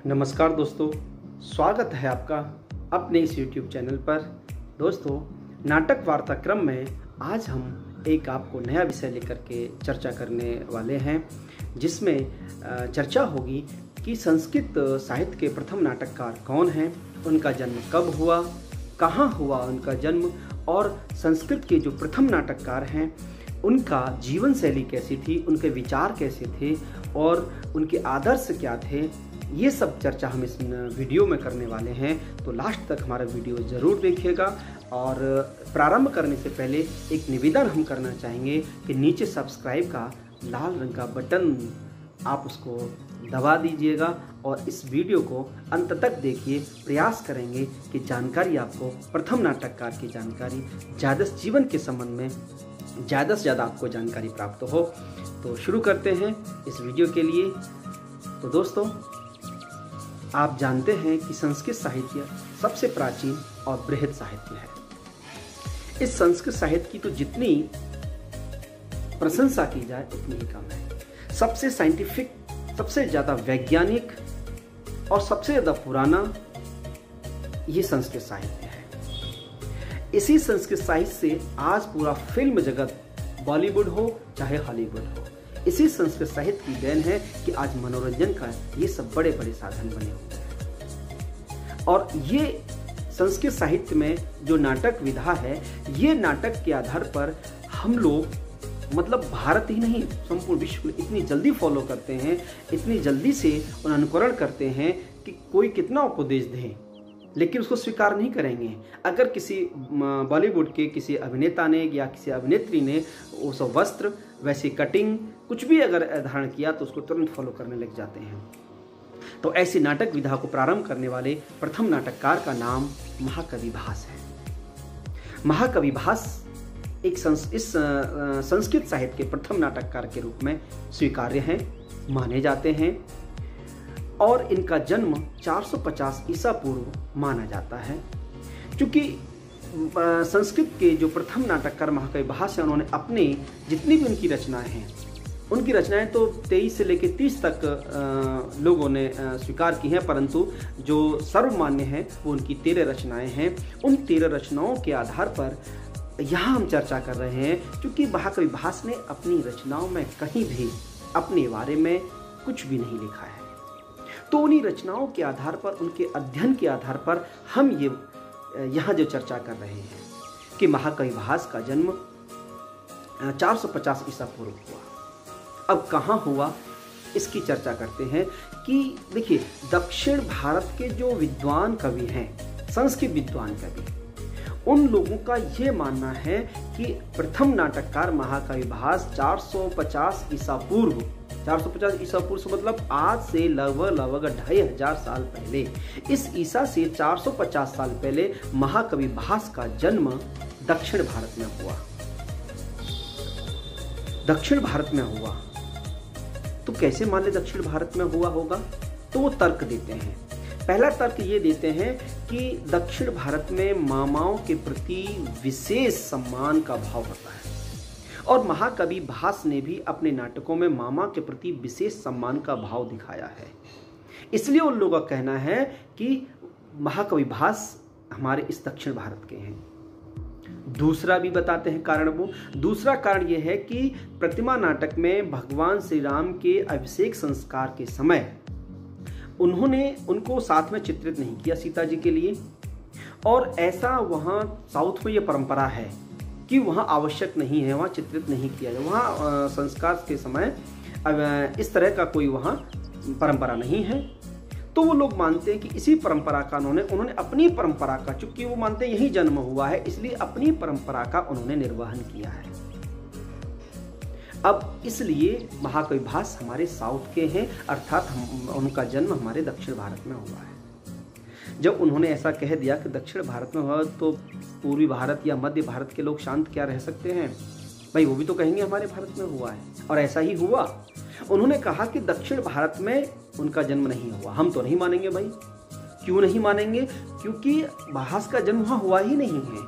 नमस्कार दोस्तों, स्वागत है आपका अपने इस YouTube चैनल पर। दोस्तों, नाटक वार्ता क्रम में आज हम एक आपको नया विषय लेकर के चर्चा करने वाले हैं, जिसमें चर्चा होगी कि संस्कृत साहित्य के प्रथम नाटककार कौन हैं, उनका जन्म कब हुआ, कहाँ हुआ उनका जन्म, और संस्कृत के जो प्रथम नाटककार हैं उनका जीवन शैली कैसी थी, उनके विचार कैसे थे और उनके आदर्श क्या थे। ये सब चर्चा हम इस वीडियो में करने वाले हैं, तो लास्ट तक हमारा वीडियो ज़रूर देखिएगा। और प्रारंभ करने से पहले एक निवेदन हम करना चाहेंगे कि नीचे सब्सक्राइब का लाल रंग का बटन आप उसको दबा दीजिएगा और इस वीडियो को अंत तक देखिए। प्रयास करेंगे कि जानकारी आपको, प्रथम नाटककार की जानकारी, ज़्यादा जीवन के संबंध में ज़्यादा से ज़्यादा आपको जानकारी प्राप्त हो। तो शुरू करते हैं इस वीडियो के लिए। तो दोस्तों, आप जानते हैं कि संस्कृत साहित्य सबसे प्राचीन और बृहद साहित्य है। इस संस्कृत साहित्य की तो जितनी प्रशंसा की जाए उतनी ही कम है। सबसे साइंटिफिक, सबसे ज़्यादा वैज्ञानिक और सबसे ज़्यादा पुराना ये संस्कृत साहित्य है। इसी संस्कृत साहित्य से आज पूरा फिल्म जगत, बॉलीवुड हो चाहे हॉलीवुड हो, इसी संस्कृत साहित्य की देन है कि आज मनोरंजन का ये सब बड़े बड़े साधन बने हुए हैं। और ये संस्कृत साहित्य में जो नाटक विधा है, ये नाटक के आधार पर हम लोग, मतलब भारत ही नहीं संपूर्ण विश्व में इतनी जल्दी फॉलो करते हैं, इतनी जल्दी से अनुकरण करते हैं कि कोई कितना उपदेश दे लेकिन उसको स्वीकार नहीं करेंगे। अगर किसी बॉलीवुड के किसी अभिनेता ने या किसी अभिनेत्री ने उस वस्त्र, वैसी कटिंग, कुछ भी अगर धारण किया तो उसको तुरंत फॉलो करने लग जाते हैं। तो ऐसी नाटक विधा को प्रारंभ करने वाले प्रथम नाटककार का नाम महाकवि भास है। महाकवि भास इस संस्कृत साहित्य के प्रथम नाटककार के रूप में स्वीकार्य हैं, माने जाते हैं। और इनका जन्म 450 ईसा पूर्व माना जाता है। क्योंकि संस्कृत के जो प्रथम नाटककार महाकवि भास हैं, उन्होंने अपने जितनी भी उनकी रचनाएं हैं, उनकी रचनाएं तो 23 से लेकर 30 तक लोगों ने स्वीकार की हैं, परंतु जो सर्वमान्य हैं वो उनकी 13 रचनाएं हैं। उन 13 रचनाओं के आधार पर यहाँ हम चर्चा कर रहे हैं, क्योंकि महाकवि भास ने अपनी रचनाओं में कहीं भी अपने बारे में कुछ भी नहीं लिखा है। तो उन्हीं रचनाओं के आधार पर, उनके अध्ययन के आधार पर हम ये यहाँ जो चर्चा कर रहे हैं कि महाकवि भास का जन्म 450 ईसा पूर्व हुआ। अब कहाँ हुआ इसकी चर्चा करते हैं। कि देखिए, दक्षिण भारत के जो विद्वान कवि हैं, संस्कृत विद्वान कवि, उन लोगों का ये मानना है कि प्रथम नाटककार महाकवि भास 450 ईसा पूर्व, 450 ईसा पूर्व से मतलब आज से लगभग 2500 साल पहले, इस ईसा से 450 साल पहले महाकवि भास का जन्म दक्षिण भारत में हुआ। दक्षिण भारत में हुआ तो कैसे मान ले दक्षिण भारत में हुआ होगा? तो वो तर्क देते हैं। पहला तर्क ये देते हैं कि दक्षिण भारत में मामाओं के प्रति विशेष सम्मान का भाव होता है, और महाकवि भास ने भी अपने नाटकों में मामा के प्रति विशेष सम्मान का भाव दिखाया है। इसलिए उन लोगों का कहना है कि महाकवि भास हमारे इस दक्षिण भारत के हैं। दूसरा भी बताते हैं कारण। वो दूसरा कारण यह है कि प्रतिमा नाटक में भगवान श्री राम के अभिषेक संस्कार के समय उन्होंने उनको साथ में चित्रित नहीं किया सीता जी के लिए, और ऐसा वहाँ साउथ में ये परंपरा है कि वहाँ आवश्यक नहीं है, वहाँ चित्रित नहीं किया जाए। वहाँ संस्कार के समय इस तरह का कोई वहाँ परंपरा नहीं है। तो वो लोग मानते हैं कि इसी परंपरा का उन्होंने अपनी परंपरा का, चूंकि वो मानते हैं यही जन्म हुआ है, इसलिए अपनी परंपरा का उन्होंने निर्वहन किया है। अब इसलिए महाकवि भास हमारे साउथ के हैं, अर्थात उनका जन्म हमारे दक्षिण भारत में हुआ है। जब उन्होंने ऐसा कह दिया कि दक्षिण भारत में हुआ, तो पूर्वी भारत या मध्य भारत के लोग शांत क्या रह सकते हैं? भाई वो भी तो कहेंगे हमारे भारत में हुआ है, और ऐसा ही हुआ। उन्होंने कहा कि दक्षिण भारत में उनका जन्म नहीं हुआ। हम तो नहीं मानेंगे भाई। क्यों नहीं मानेंगे? क्योंकि भास का जन्म वहाँ हुआ ही नहीं है।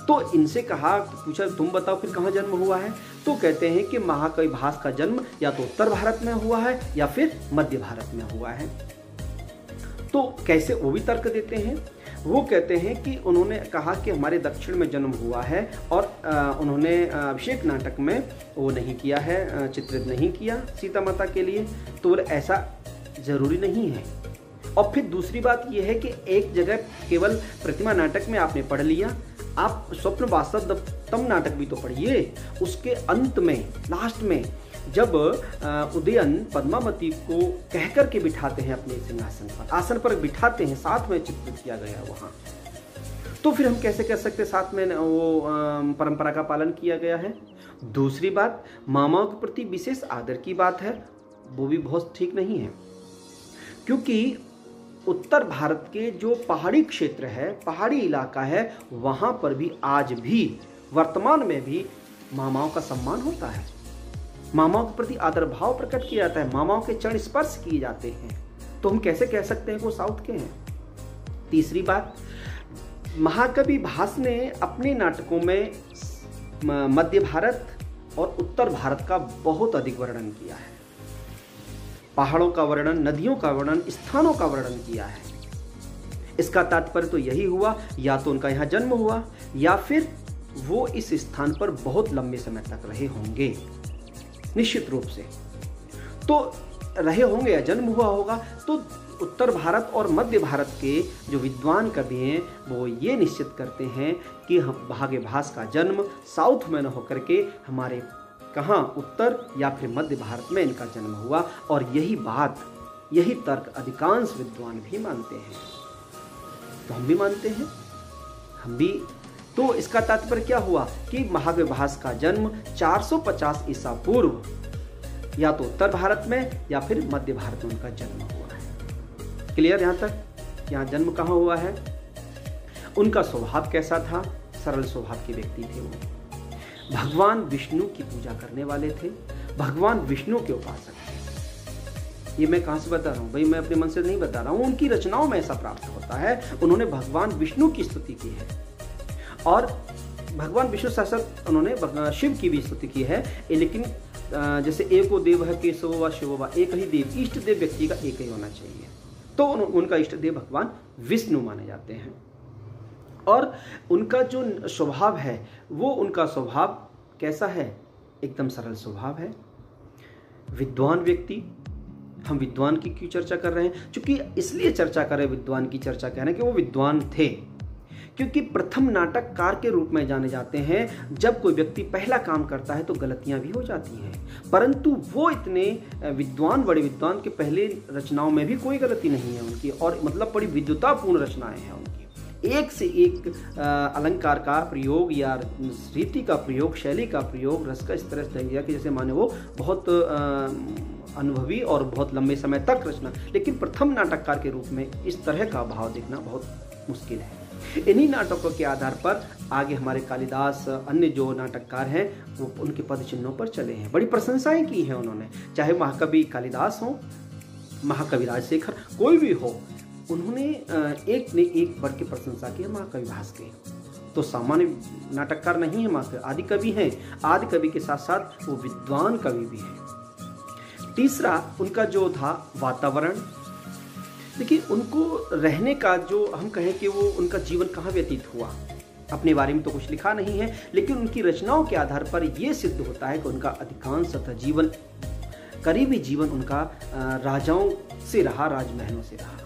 तो इनसे कहा, पूछा तुम बताओ फिर कहाँ जन्म हुआ है? तो कहते हैं कि महाकवि भास का जन्म या तो उत्तर भारत में हुआ है या फिर मध्य भारत में हुआ है। तो कैसे, वो भी तर्क देते हैं। वो कहते हैं कि उन्होंने कहा कि हमारे दक्षिण में जन्म हुआ है और उन्होंने अभिषेक नाटक में वो नहीं किया है, चित्रित नहीं किया सीता माता के लिए, तो बोले ऐसा जरूरी नहीं है। और फिर दूसरी बात यह है कि एक जगह केवल प्रतिमा नाटक में आपने पढ़ लिया, आप स्वप्न वास्तवतम नाटक भी तो पढ़िए। उसके अंत में, लास्ट में, जब उदयन पद्मावती को कह कर के बिठाते हैं अपने सिंहासन पर, आसन पर बिठाते हैं, साथ में चित्रित किया गया वहां, तो फिर हम कैसे कह सकते साथ में वो परंपरा का पालन किया गया है। दूसरी बात, मामाओं के प्रति विशेष आदर की बात है, वो भी बहुत ठीक नहीं है, क्योंकि उत्तर भारत के जो पहाड़ी क्षेत्र है, पहाड़ी इलाका है, वहां पर भी आज भी वर्तमान में भी मामाओं का सम्मान होता है, मामाओं के प्रति आदर भाव प्रकट किया जाता है, मामाओं के चरण स्पर्श किए जाते हैं, तो हम कैसे कह सकते हैं कि वो साउथ के हैं। तीसरी बात, महाकवि भास ने अपने नाटकों में मध्य भारत और उत्तर भारत का बहुत अधिक वर्णन किया है, पहाड़ों का वर्णन, नदियों का वर्णन, स्थानों का वर्णन किया है। इसका तात्पर्य तो यही हुआ, या तो उनका यहाँ जन्म हुआ या फिर वो इस स्थान पर बहुत लंबे समय तक रहे होंगे, निश्चित रूप से तो रहे होंगे या जन्म हुआ होगा। तो उत्तर भारत और मध्य भारत के जो विद्वान कवि हैं वो ये निश्चित करते हैं कि भाग्य भास का जन्म साउथ में न होकर के हमारे कहाँ, उत्तर या फिर मध्य भारत में इनका जन्म हुआ। और यही बात, यही तर्क अधिकांश विद्वान भी मानते हैं, तो हम भी मानते हैं, हम भी। तो इसका तात्पर्य क्या हुआ कि महाकवि भास का जन्म 450 ईसा पूर्व या तो उत्तर भारत में या फिर मध्य भारत में उनका जन्म हुआ है। क्लियर यहाँ तक? यहाँ जन्म कहाँ हुआ है, उनका स्वभाव कैसा था, सरल स्वभाव के व्यक्ति थे वो, भगवान विष्णु की पूजा करने वाले थे, भगवान विष्णु के उपासक थे। ये मैं कहाँ से बता रहा हूँ भाई, मैं अपने मन से नहीं बता रहा हूँ, उनकी रचनाओं में ऐसा प्राप्त होता है। उन्होंने भगवान विष्णु की स्तुति की है और भगवान विष्णु साथ उन्होंने शिव की भी स्तुति की है, लेकिन जैसे एको देव है केशव व शिव, एक ही देव, इष्ट देव व्यक्ति का एक ही होना चाहिए, तो उनका इष्ट देव भगवान विष्णु माने जाते हैं। और उनका जो स्वभाव है वो, उनका स्वभाव कैसा है, एकदम सरल स्वभाव है, विद्वान व्यक्ति। हम विद्वान की क्यों चर्चा कर रहे हैं, क्योंकि इसलिए चर्चा कर रहे हैं, विद्वान की चर्चा कह रहे हैं कि वो विद्वान थे, क्योंकि प्रथम नाटककार के रूप में जाने जाते हैं। जब कोई व्यक्ति पहला काम करता है तो गलतियां भी हो जाती हैं, परंतु वो इतने विद्वान, बड़े विद्वान के पहले रचनाओं में भी कोई गलती नहीं है उनकी, और मतलब बड़ी विद्वतापूर्ण रचनाएं हैं उनकी, एक से एक अलंकार का प्रयोग या रीति का प्रयोग, शैली का प्रयोग, रस का इस तरह से दिया कि जैसे माने वो बहुत अनुभवी और बहुत लंबे समय तक रचना। लेकिन प्रथम नाटककार के रूप में इस तरह का भाव देखना बहुत मुश्किल है। इन्हीं नाटकों के आधार पर आगे हमारे कालिदास, अन्य जो नाटककार हैं वो उनके पद चिन्हों पर चले हैं, बड़ी प्रशंसाएं की हैं उन्होंने, चाहे महाकवि कालिदास हो, महाकवि राजशेखर, कोई भी हो, उन्होंने एक ने एक बढ़ के प्रशंसा की है महाकवि भास के। तो सामान्य नाटककार नहीं है, महाकवि आदि कवि हैं, आदि कवि के साथ साथ वो विद्वान कवि भी हैं। तीसरा उनका जो था वातावरण, देखिए उनको रहने का जो हम कहें कि वो उनका जीवन कहाँ व्यतीत हुआ, अपने बारे में तो कुछ लिखा नहीं है, लेकिन उनकी रचनाओं के आधार पर यह सिद्ध होता है कि उनका अधिकांशतः जीवन, करीबी जीवन उनका राजाओं से रहा, राजमहलों से रहा।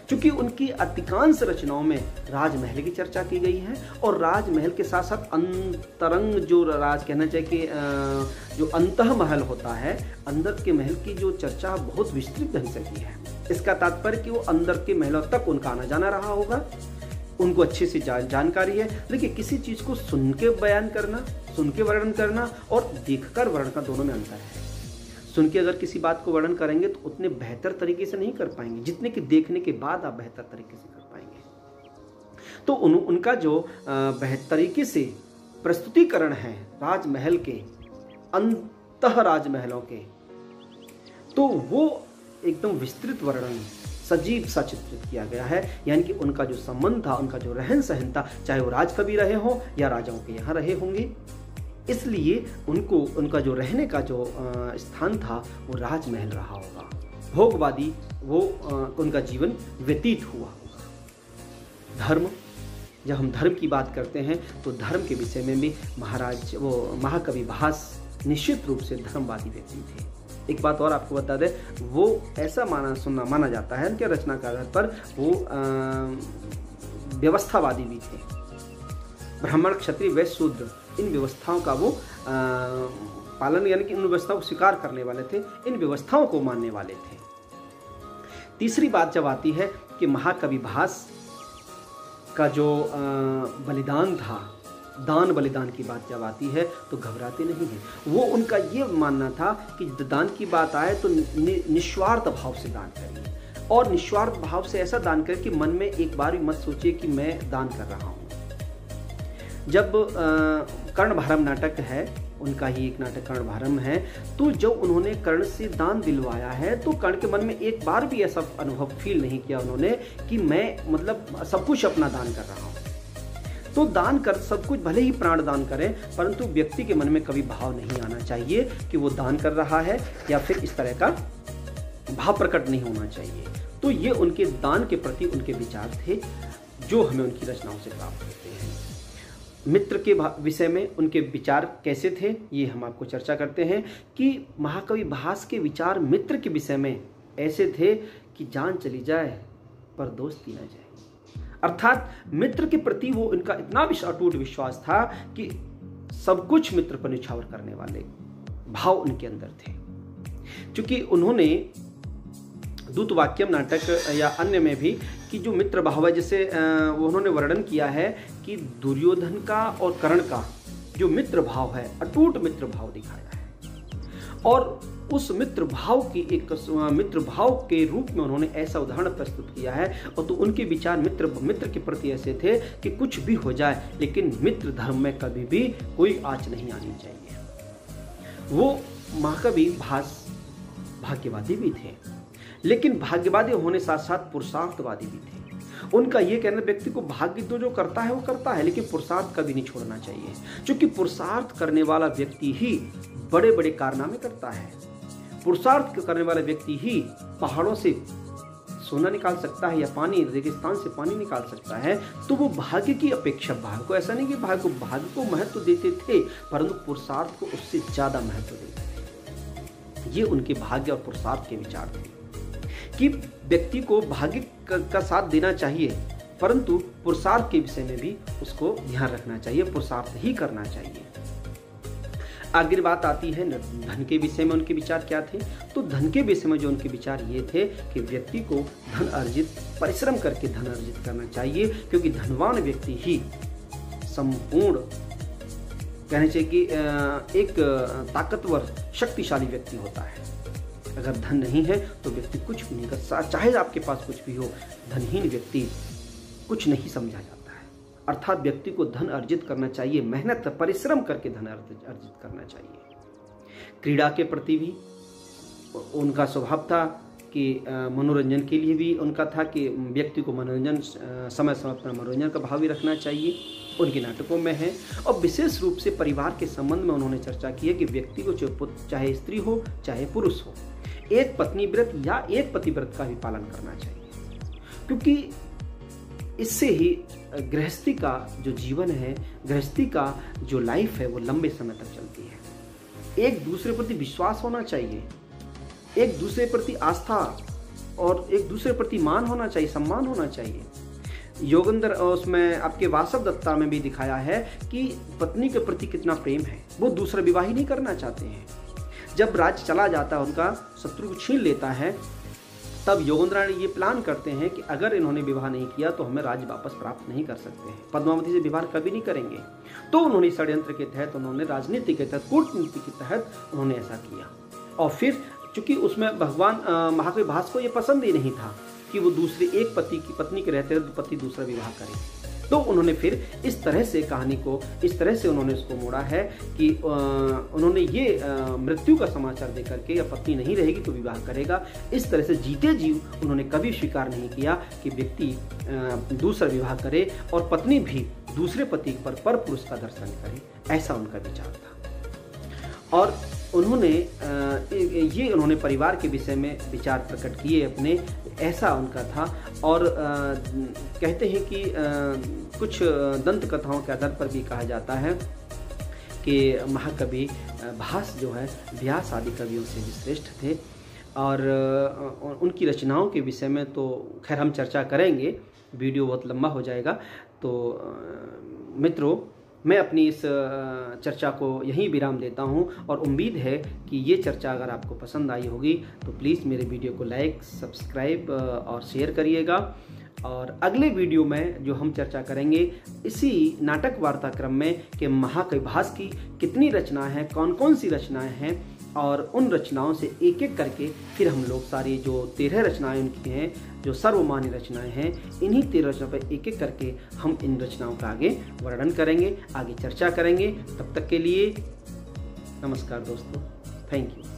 क्योंकि उनकी अधिकांश रचनाओं में राजमहल की चर्चा की गई है, और राजमहल के साथ साथ अंतरंग जो राज कहना चाहिए कि जो अंतः महल होता है, अंदर के महल की जो चर्चा बहुत विस्तृत ढंग से की है। इसका तात्पर्य कि वो अंदर के महलों तक उनका आना जाना रहा होगा, उनको अच्छे से जानकारी है। देखिए किसी चीज को सुन के बयान करना, सुन के वर्णन करना और देखकर वर्णन का, दोनों में अंतर है। सुन के अगर किसी बात को वर्णन करेंगे तो उतने बेहतर तरीके से नहीं कर पाएंगे जितने कि देखने के बाद आप बेहतर तरीके से कर पाएंगे। तो उनका जो बेहतर तरीके से प्रस्तुतिकरण है राजमहल के, अंतः राजमहलों के, तो वो एकदम विस्तृत वर्णन, सजीव सा चित्रित किया गया है। यानी कि उनका जो संबंध था, उनका जो रहन सहन था, चाहे वो राजकवि रहे हों या राजाओं के यहाँ रहे होंगे, इसलिए उनको, उनका जो रहने का जो स्थान था वो राजमहल रहा होगा। भोगवादी वो उनका जीवन व्यतीत हुआ। धर्म, जब हम धर्म की बात करते हैं तो धर्म के विषय में भी महाकवि भास निश्चित रूप से धर्मवादी व्यक्ति थे। एक बात और आपको बता दें, वो ऐसा माना जाता है कि रचना के आधार पर वो व्यवस्थावादी भी थे। ब्राह्मण, क्षत्रिय, वैश्य, शूद्र, इन व्यवस्थाओं का वो पालन, यानी कि इन व्यवस्थाओं को स्वीकार करने वाले थे, इन व्यवस्थाओं को मानने वाले थे। तीसरी बात जब आती है कि महाकवि भास का जो बलिदान था, दान बलिदान की बात जब आती है तो घबराते नहीं हैं। वो उनका ये मानना था कि दान की बात आए तो निस्वार्थ भाव से दान करिए, और निस्वार्थ भाव से ऐसा दान करें कि मन में एक बार भी मत सोचिए कि मैं दान कर रहा हूँ। जब कर्णभारम नाटक है, उनका ही एक नाटक कर्णभारम है, तो जब उन्होंने कर्ण से दान दिलवाया है तो कर्ण के मन में एक बार भी ऐसा अनुभव फील नहीं किया उन्होंने कि मैं मतलब सब कुछ अपना दान कर रहा हूँ। तो दान कर सब कुछ, भले ही प्राण दान करें, परंतु व्यक्ति के मन में कभी भाव नहीं आना चाहिए कि वो दान कर रहा है, या फिर इस तरह का भाव प्रकट नहीं होना चाहिए। तो ये उनके दान के प्रति उनके विचार थे जो हमें उनकी रचनाओं से प्राप्त होते हैं। मित्र के विषय में उनके विचार कैसे थे, ये हम आपको चर्चा करते हैं कि महाकवि भास के विचार मित्र के विषय में ऐसे थे कि जान चली जाए पर दोस्ती न जाए। अर्थात मित्र के प्रति वो इनका इतना अटूट विश्वास था कि सब कुछ मित्र पर निछावर करने वाले भाव उनके अंदर थे। क्योंकि उन्होंने दूतवाक्यम नाटक या अन्य में भी कि जो मित्र भाव है, जैसे उन्होंने वर्णन किया है कि दुर्योधन का और कर्ण का जो मित्र भाव है, अटूट मित्र भाव दिखाया है, और उस मित्र भाव के रूप में उन्होंने ऐसा उदाहरण प्रस्तुत किया है। और तो उनके विचार मित्र के प्रति ऐसे थे कि कुछ भी हो जाए लेकिन मित्र धर्म में कभी भी कोई आंच नहीं आनी चाहिए। वो महाकवि भास भाग्यवादी भी थे, लेकिन भाग्यवादी होने साथ साथ पुरुषार्थवादी भी थे। उनका ये कहना, व्यक्ति को भाग्य तो जो करता है वो करता है, लेकिन पुरुषार्थ कभी नहीं छोड़ना चाहिए, क्योंकि पुरुषार्थ करने वाला व्यक्ति ही बड़े बड़े कारनामे करता है। पुरुषार्थ करने वाला व्यक्ति ही पहाड़ों से सोना निकाल सकता है या पानी, रेगिस्तान से पानी निकाल सकता है। तो वो भाग्य की अपेक्षा, भाग्य को ऐसा नहीं कि भाग्य को महत्व देते थे, परंतु पुरुषार्थ को उससे ज्यादा महत्व देते थे। ये उनके भाग्य और पुरुषार्थ के विचार थे कि व्यक्ति को भाग्य का साथ देना चाहिए, परंतु पुरुषार्थ के विषय में भी उसको ध्यान रखना चाहिए, पुरुषार्थ ही करना चाहिए। आगे बात आती है धन के विषय में उनके विचार क्या थे। तो धन के विषय में जो उनके विचार ये थे कि व्यक्ति को धन अर्जित, परिश्रम करके धन अर्जित करना चाहिए, क्योंकि धनवान व्यक्ति ही संपूर्ण, कहना चाहिए कि एक ताकतवर शक्तिशाली व्यक्ति होता है। अगर धन नहीं है तो व्यक्ति कुछ भी नहीं कर सकता, चाहे आपके पास कुछ भी हो, धनहीन व्यक्ति कुछ नहीं समझा जाता है। अर्थात व्यक्ति को धन अर्जित करना चाहिए, मेहनत परिश्रम करके धन अर्जित करना चाहिए। क्रीड़ा के प्रति भी उनका स्वभाव था कि मनोरंजन के लिए भी उनका था कि व्यक्ति को मनोरंजन, समय समय पर मनोरंजन का भाव भी रखना चाहिए, उनके नाटकों में है। और विशेष रूप से परिवार के संबंध में उन्होंने चर्चा की है कि व्यक्ति को चाहे स्त्री हो चाहे पुरुष हो, एक पत्नी व्रत या एक पति व्रत का भी पालन करना चाहिए, क्योंकि इससे ही गृहस्थी का जो जीवन है, गृहस्थी का जो लाइफ है, वो लंबे समय तक चलती है। एक दूसरे प्रति विश्वास होना चाहिए, एक दूसरे प्रति आस्था और एक दूसरे प्रति मान होना चाहिए, सम्मान होना चाहिए। योगेंद्र उसमें आपके वासव दत्ता में भी दिखाया है कि पत्नी के प्रति कितना प्रेम है, वो दूसरा विवाह ही नहीं करना चाहते हैं। जब राज्य चला जाता है, उनका शत्रु को छीन लेता है, तब योगेंद्र ये प्लान करते हैं कि अगर इन्होंने विवाह नहीं किया तो हमें राज्य वापस प्राप्त नहीं कर सकते हैं, पद्मावती से विवाह कभी नहीं करेंगे। तो उन्होंने षड्यंत्र के तहत, उन्होंने राजनीति के तहत, कूटनीति के तहत उन्होंने ऐसा किया। और फिर चूंकि उसमें भगवान महाकवि भास को ये पसंद ही नहीं था कि वो दूसरे एक पत्नी के रहते पति दूसरा विवाह करे, तो उन्होंने फिर इस तरह से कहानी को, इस तरह से उन्होंने इसको मोड़ा है कि उन्होंने ये मृत्यु का समाचार दे करके, या पत्नी नहीं रहेगी तो विवाह करेगा, इस तरह से जीते जीव उन्होंने कभी स्वीकार नहीं किया कि व्यक्ति दूसरा विवाह करे और पत्नी भी दूसरे पति पर पुरुष का दर्शन करे। ऐसा उनका विचार था। और उन्होंने परिवार के विषय में विचार प्रकट किए अपने, ऐसा उनका था। और कहते हैं कि कुछ दंत कथाओं के आधार पर भी कहा जाता है कि महाकवि भास जो है व्यास आदि कवियों से भी श्रेष्ठ थे। और उनकी रचनाओं के विषय में तो खैर हम चर्चा करेंगे, वीडियो बहुत लंबा हो जाएगा। तो मित्रों, मैं अपनी इस चर्चा को यहीं विराम देता हूं और उम्मीद है कि ये चर्चा अगर आपको पसंद आई होगी तो प्लीज़ मेरे वीडियो को लाइक, सब्सक्राइब और शेयर करिएगा। और अगले वीडियो में जो हम चर्चा करेंगे इसी नाटक वार्ता क्रम में कि महाकवि भास की कितनी रचनाएं हैं, कौन कौन सी रचनाएं हैं, और उन रचनाओं से एक एक करके फिर हम लोग सारी जो 13 रचनाएं उनकी हैं, जो सर्वमान्य रचनाएं हैं, इन्हीं 13 रचनाओं पर एक एक करके हम इन रचनाओं का आगे वर्णन करेंगे, आगे चर्चा करेंगे। तब तक के लिए नमस्कार दोस्तों, थैंक यू।